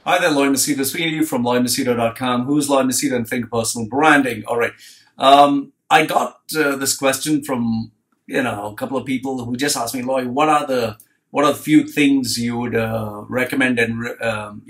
Hi there, Lloyd Machedo speaking to you from LloydMachedo.com. Who's Lloyd Machedo and Think Personal Branding? All right. I got this question from a couple of people who just asked me, Lloyd, what are the few things you would recommend and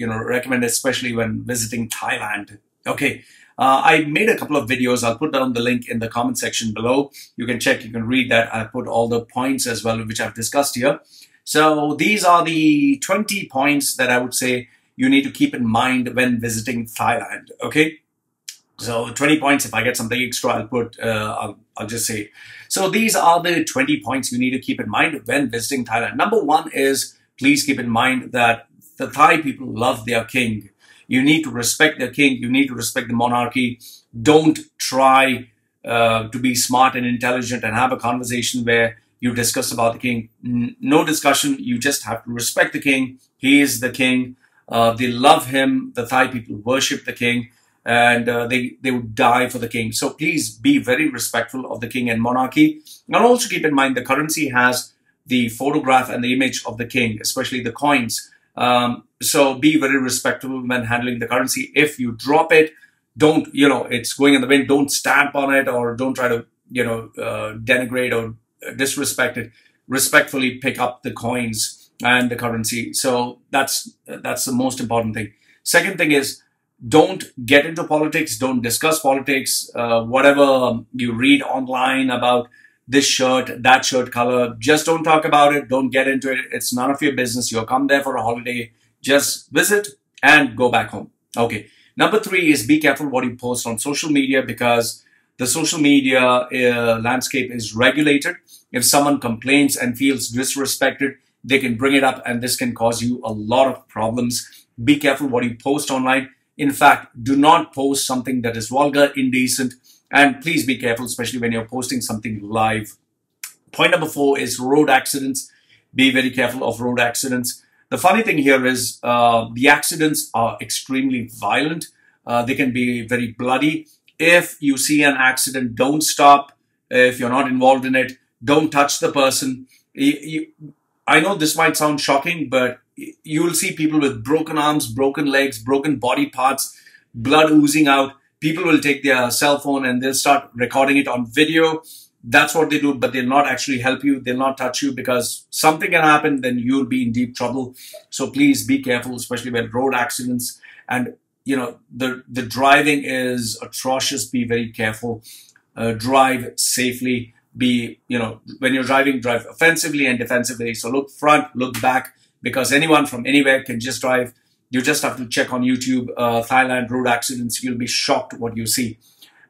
recommend, especially when visiting Thailand? Okay. I made a couple of videos. I'll put down the link in the comment section below. You can check, you can read that. I put all the points as well, which I've discussed here. So these are the 20 points that I would say you need to keep in mind when visiting Thailand. Okay. So 20 points. If I get something extra, I'll put, I'll just say. So these are the 20 points you need to keep in mind when visiting Thailand. Number one is, please keep in mind that the Thai people love their king. You need to respect their king. You need to respect the monarchy. Don't try to be smart and intelligent and have a conversation where you discuss about the king. No discussion. You just have to respect the king. He is the king. They love him. The Thai people worship the king, and they would die for the king. So please be very respectful of the king and monarchy. And also keep in mind the currency has the photograph and the image of the king, especially the coins. So be very respectful when handling the currency. If you drop it, don't, it's going in the wind, don't stamp on it or don't try to, denigrate or disrespect it. Respectfully pick up the coins and the currency. So that's the most important thing. Second thing is, don't get into politics. Don't discuss politics. Whatever you read online about this shirt, that shirt color, just don't talk about it. Don't get into it. It's none of your business. You'll come there for a holiday. Just visit and go back home. Okay. Number three is be careful what you post on social media, because the social media landscape is regulated. If someone complains and feels disrespected, they can bring it up, and this can cause you a lot of problems. Be careful what you post online. In fact, do not post something that is vulgar, indecent, and please be careful, especially when you're posting something live. Point number four is road accidents. Be very careful of road accidents. The funny thing here is the accidents are extremely violent. They can be very bloody. If you see an accident, don't stop. If you're not involved in it, don't touch the person. I know this might sound shocking, but you will see people with broken arms, broken legs, broken body parts, blood oozing out. People will take their cell phone and they'll start recording it on video. That's what they do, but they'll not actually help you. They'll not touch you, because something can happen, then you'll be in deep trouble. So please be careful, especially when road accidents and, the driving is atrocious. Be very careful. Drive safely. Be, when you're driving, drive offensively and defensively. So look front, look back, because anyone from anywhere can just drive. You just have to check on YouTube, Thailand road accidents. You'll be shocked what you see.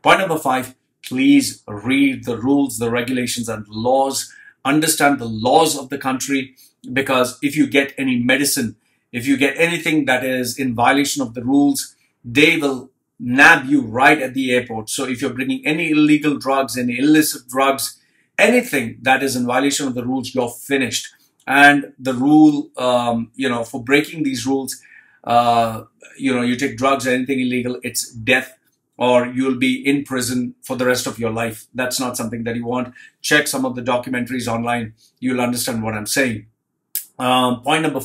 Point number five, please read the rules, the regulations and laws. Understand the laws of the country, because if you get any medicine, if you get anything that is in violation of the rules, they will nab you right at the airport. So if you're bringing any illegal drugs, any illicit drugs, anything that is in violation of the rules, you're finished. And the rule, for breaking these rules, you take drugs or anything illegal, it's death, or you'll be in prison for the rest of your life. That's not something that you want. Check some of the documentaries online. You'll understand what I'm saying. Point number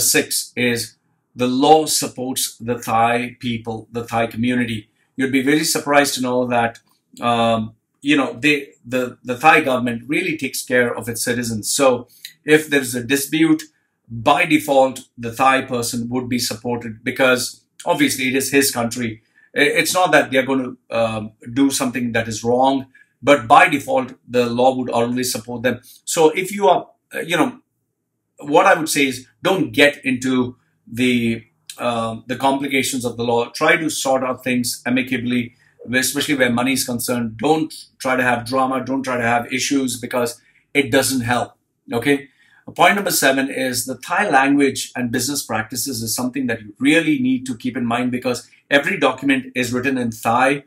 six is the law supports the Thai people, the Thai community. You'd be very surprised to know that, the Thai government really takes care of its citizens. So if there's a dispute, by default, the Thai person would be supported, because obviously it is his country. It's not that they're going to do something that is wrong, but by default, the law would always support them. So if you are, what I would say is, don't get into the complications of the law. Try to sort out things amicably, especially where money is concerned. Don't try to have drama. Don't try to have issues, because it doesn't help. Okay. Point number seven is the Thai language and business practices is something that you really need to keep in mind, because every document is written in Thai.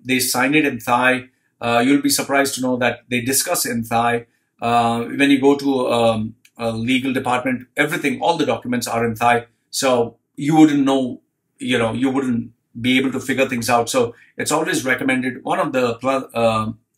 They sign it in Thai. You'll be surprised to know that they discuss in Thai. When you go to a legal department, everything, all the documents are in Thai. So you wouldn't know, you wouldn't be able to figure things out. So it's always recommended. One of the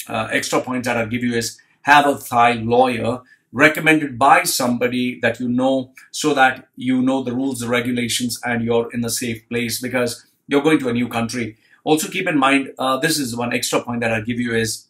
extra points that I'll give you is have a Thai lawyer, recommended by somebody that you know, so that you know the rules, the regulations, and you're in a safe place because you're going to a new country. Also keep in mind, this is one extra point that I'll give you is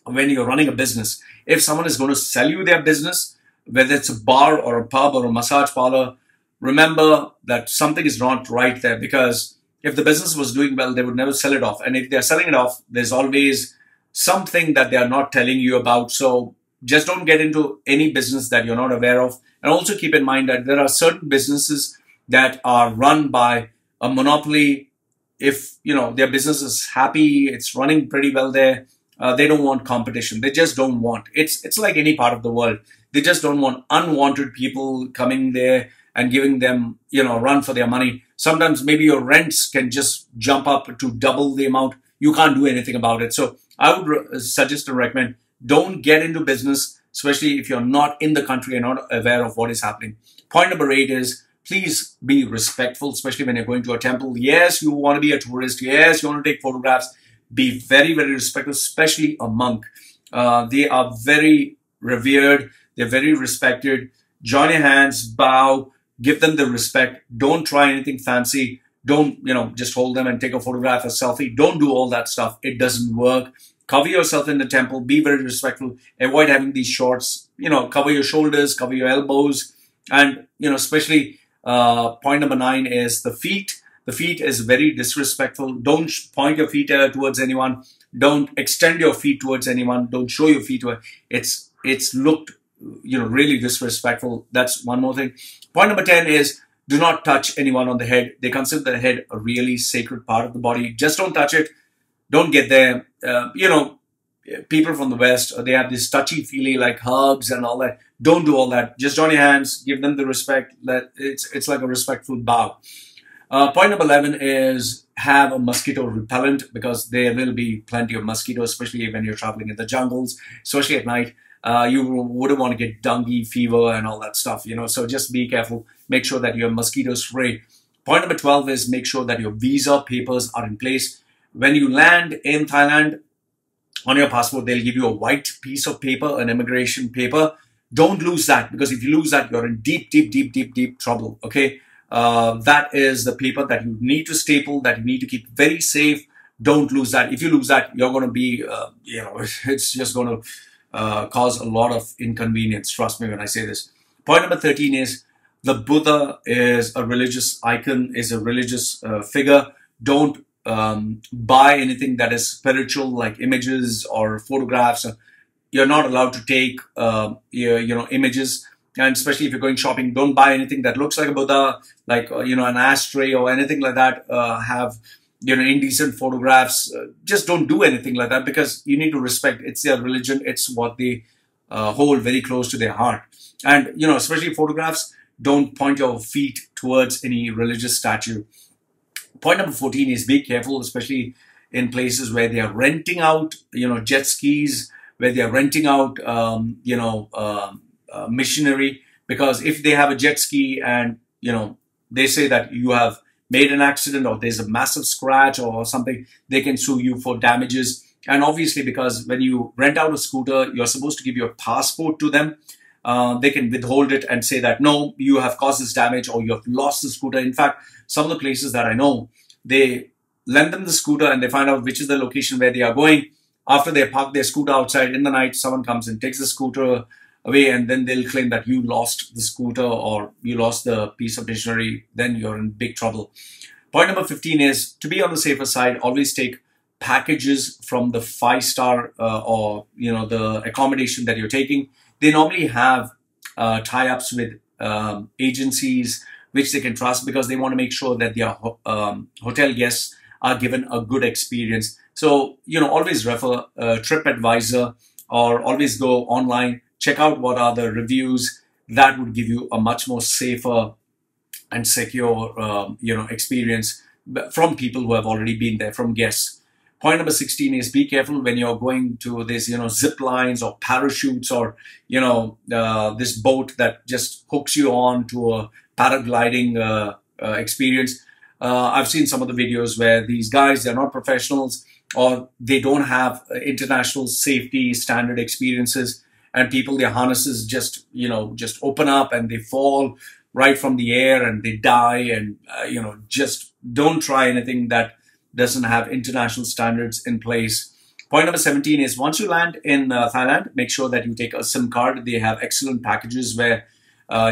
when you're running a business, if someone is going to sell you their business, whether it's a bar or a pub or a massage parlor, remember that something is not right there, because if the business was doing well, they would never sell it off. And if they're selling it off, there's always something that they are not telling you about. So just don't get into any business that you're not aware of. And also keep in mind that there are certain businesses that are run by a monopoly. If their business is happy, it's running pretty well there, they don't want competition. They just don't want. It's like any part of the world. They just don't want unwanted people coming there and giving them a run for their money. Sometimes maybe your rents can just jump up to double the amount. You can't do anything about it. So I would suggest and recommend, don't get into business, especially if you're not in the country and not aware of what is happening. Point number 8 is, please be respectful, especially when you're going to a temple. Yes, you want to be a tourist. Yes, you want to take photographs. Be very, very respectful, especially a monk. They are very revered. They're very respected. Join your hands, bow, give them the respect. Don't try anything fancy. Don't, just hold them and take a photograph, a selfie. Don't do all that stuff. It doesn't work. Cover yourself in the temple. Be very respectful. Avoid having these shorts. Cover your shoulders, cover your elbows. And, especially point number 9 is the feet. The feet is very disrespectful. Don't point your feet towards anyone. Don't extend your feet towards anyone. Don't show your feet. It's looked, really disrespectful. That's one more thing. Point number 10 is, do not touch anyone on the head. They consider the head a really sacred part of the body. Just don't touch it. Don't get there. People from the West, they have this touchy-feely like hugs and all that. Don't do all that. Just join your hands. Give them the respect. That it's like a respectful bow. Point number 11 is have a mosquito repellent, because there will be plenty of mosquitoes, especially when you're traveling in the jungles, especially at night. You wouldn't want to get dengue fever and all that stuff, so just be careful. Make sure that you're mosquito free. Point number 12 is make sure that your visa papers are in place. When you land in Thailand, on your passport, they'll give you a white piece of paper, an immigration paper. Don't lose that, because if you lose that, you're in deep, deep, deep, deep, deep trouble, okay? That is the paper that you need to staple, that you need to keep very safe. Don't lose that. If you lose that, you're going to be, it's just going to cause a lot of inconvenience. Trust me when I say this. Point number 13 is the Buddha is a religious icon, is a religious figure. Don't buy anything that is spiritual, like images or photographs. You're not allowed to take, images. And especially if you're going shopping, don't buy anything that looks like a Buddha, like, an ashtray or anything like that. Have, indecent photographs. Just don't do anything like that, because you need to respect. It's their religion. It's what they hold very close to their heart. And, especially photographs, don't point your feet towards any religious statue. Point number 14 is be careful, especially in places where they are renting out, jet skis, where they are renting out, machinery, because if they have a jet ski and they say that you have made an accident or there's a massive scratch or something, they can sue you for damages. And obviously, because when you rent out a scooter, you're supposed to give your passport to them. They can withhold it and say that no, you have caused this damage or you have lost the scooter. In fact, some of the places that I know, they lend them the scooter and they find out which is the location where they are going. After they park their scooter outside in the night, someone comes and takes the scooter away, and then they'll claim that you lost the scooter or you lost the piece of machinery. Then you're in big trouble. Point number 15 is to be on the safer side. Always take packages from the 5-star or the accommodation that you're taking. They normally have tie-ups with agencies which they can trust, because they want to make sure that their hotel guests are given a good experience. So always refer TripAdvisor, or always go online. Check out what are the reviews. That would give you a much more safer and secure, experience from people who have already been there, from guests. Point number 16 is be careful when you're going to this, zip lines or parachutes or, this boat that just hooks you on to a paragliding experience. I've seen some of the videos where these guys, they're not professionals, or they don't have international safety standard experiences, and people, their harnesses just, just open up and they fall right from the air and they die. And, just don't try anything that doesn't have international standards in place. Point number 17 is once you land in Thailand, make sure that you take a SIM card. They have excellent packages where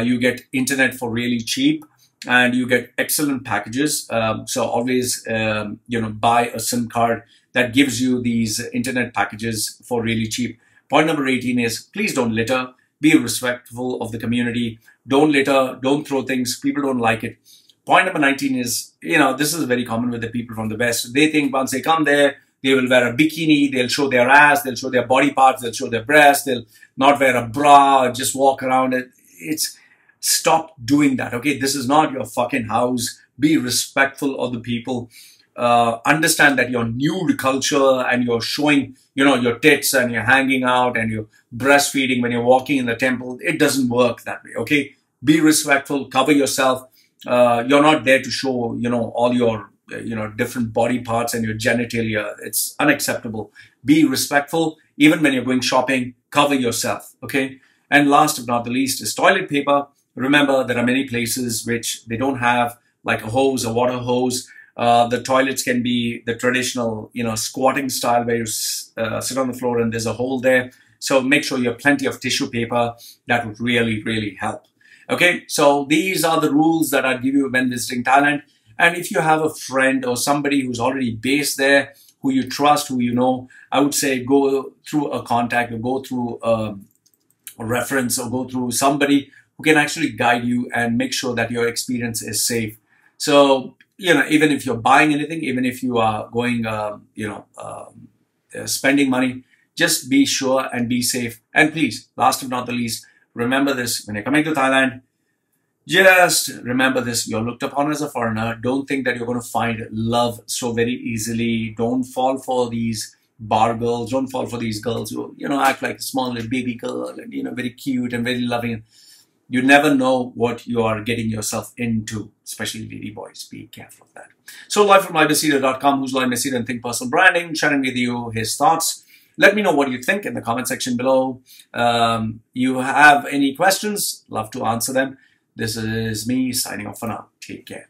you get internet for really cheap and you get excellent packages. So always, buy a SIM card that gives you these internet packages for really cheap. Point number 18 is please don't litter. Be respectful of the community. Don't litter. Don't throw things. People don't like it. Point number 19 is, this is very common with the people from the West. They think once they come there, they will wear a bikini, they'll show their ass, they'll show their body parts, they'll show their breasts, they'll not wear a bra, just walk around it. Stop doing that, okay? This is not your fucking house. Be respectful of the people. Understand that you're new to culture and you're showing, your tits and you're hanging out and you're breastfeeding when you're walking in the temple. It doesn't work that way, okay? Be respectful, cover yourself. You're not there to show, all your, different body parts and your genitalia. It's unacceptable. Be respectful. Even when you're going shopping, cover yourself, okay? And last but not the least is toilet paper. Remember, there are many places which they don't have like a hose, a water hose. The toilets can be the traditional, squatting style where you sit on the floor and there's a hole there. So make sure you have plenty of tissue paper. That would really, really help. Okay, so these are the rules that I'd give you when visiting Thailand. And if you have a friend or somebody who's already based there, who you trust, who you know, I would say go through a contact or go through a reference or go through somebody who can actually guide you and make sure that your experience is safe. So, even if you're buying anything, even if you are going, spending money, just be sure and be safe. And please, last but not the least, remember this, when you're coming to Thailand, just remember this, you're looked upon as a foreigner. Don't think that you're going to find love so very easily. Don't fall for these bar girls. Don't fall for these girls who, act like a small little baby girl and, very cute and very loving. You never know what you are getting yourself into, especially lady boys. Be careful of that. So live from Machedo.com, who's like Machedo and Think Personal Branding, sharing with you his thoughts. Let me know what you think in the comment section below. You have any questions? Love to answer them. This is me signing off for now. Take care.